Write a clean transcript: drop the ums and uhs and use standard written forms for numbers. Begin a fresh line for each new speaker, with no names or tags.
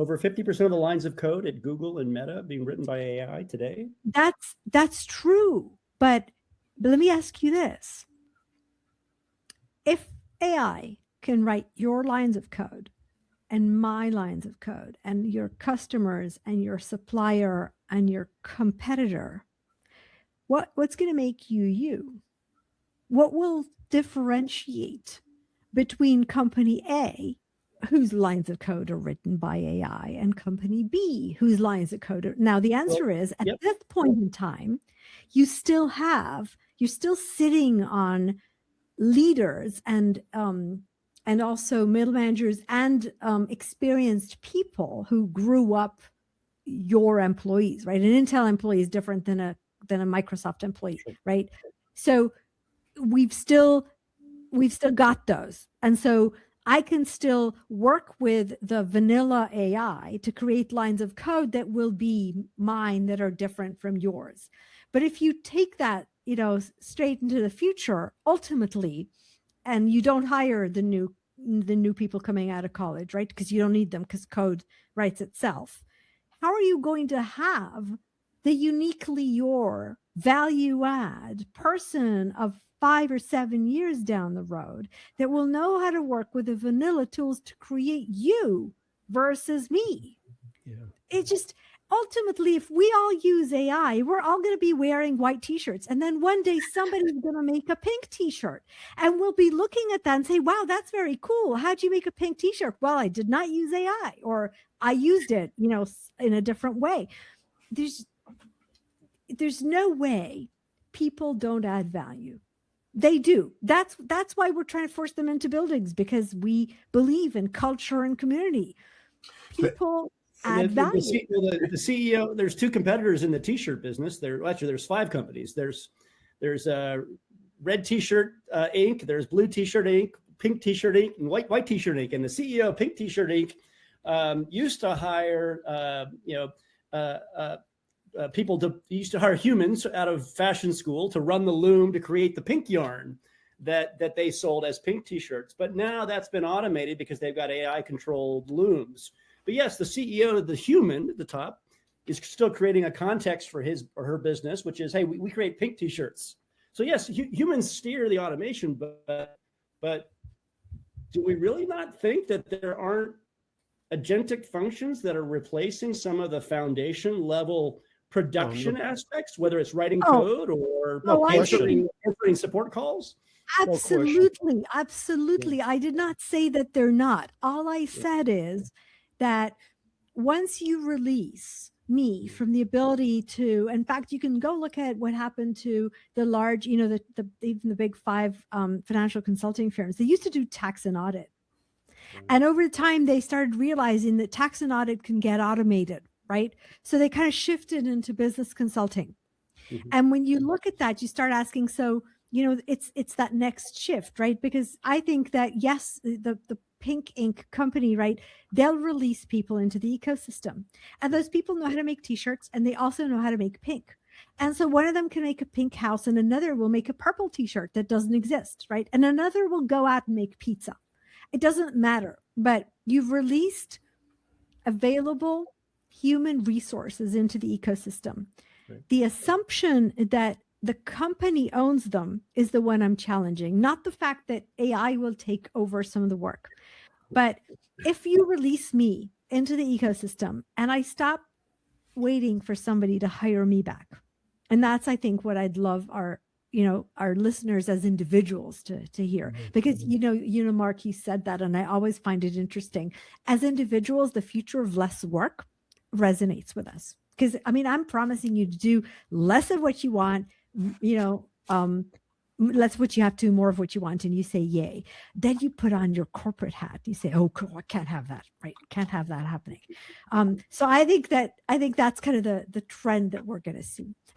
over 50% of the lines of code at Google and Meta being written by AI today.
That's true. But let me ask you this. If AI can write your lines of code and my lines of code and your customers and your supplier and your competitor, what's going to make you you? What will differentiate between company A, whose lines of code are written by AI, and company B, whose lines of code are... Now, the answer is, at this point in time, you're still sitting on leaders and also middle managers and experienced people who grew up your employees, right? An Intel employee is different than a Microsoft employee, right? So we've still got those. And so I can still work with the vanilla AI to create lines of code that will be mine, that are different from yours. But if you take that, straight into the future, ultimately, and you don't hire the new people coming out of college, right? Because you don't need them, because code writes itself. How are you going to have the uniquely your value add person of 5 or 7 years down the road that will know how to work with the vanilla tools to create you versus me?
Yeah.
It just, ultimately, if we all use AI, we're all going to be wearing white t-shirts. And then one day somebody's going to make a pink t-shirt, and we'll be looking at that and say, wow, that's very cool. How'd you make a pink t-shirt? Well, I did not use AI, or I used it, in a different way. There's no way people don't add value. They do. That's why we're trying to force them into buildings, because we believe in culture and community. People add value.
The CEO, there's two competitors in the t-shirt business. There's 5 companies. There's Red T-shirt Inc., there's Blue T-shirt Inc., Pink T-shirt Inc., and White T-shirt Inc. And the CEO of Pink T-shirt Inc. Used to hire used to hire humans out of fashion school to run the loom to create the pink yarn that they sold as pink t-shirts. But now that's been automated because they've got AI controlled looms. But yes, the CEO, the human at the top, is still creating a context for his or her business, which is, hey, we create pink t-shirts. So yes, humans steer the automation, but do we really not think that there aren't agentic functions that are replacing some of the foundation level production aspects, whether it's writing code or answering support calls?
Absolutely. Absolutely. Yeah. I did not say that they're not. All I said is that once you release me from the ability to, in fact, you can go look at what happened to the large, even the big 5 financial consulting firms. They used to do tax and audit. And over time, they started realizing that tax and audit can get automated, right? So they kind of shifted into business consulting. Mm-hmm. And when you look at that, you start asking, so, it's that next shift, right? Because I think that, yes, the Pink Ink company, right? They'll release people into the ecosystem. And those people know how to make t-shirts, and they also know how to make pink. And so one of them can make a pink house, and another will make a purple t-shirt that doesn't exist, right? And another will go out and make pizza. It doesn't matter, but you've released available human resources into the ecosystem. Right. The assumption that the company owns them is the one I'm challenging, not the fact that AI will take over some of the work. But if you release me into the ecosystem and I stop waiting for somebody to hire me back, and that's, I think, what I'd love our listeners as individuals to hear, because, Mark, you said that, and I always find it interesting. As individuals, the future of less work resonates with us, because, I'm promising you to do less of what you want, less what you have to, more of what you want, and you say, yay. Then you put on your corporate hat. You say, oh, cool, I can't have that, right? Can't have that happening. So I think that's kind of the trend that we're going to see.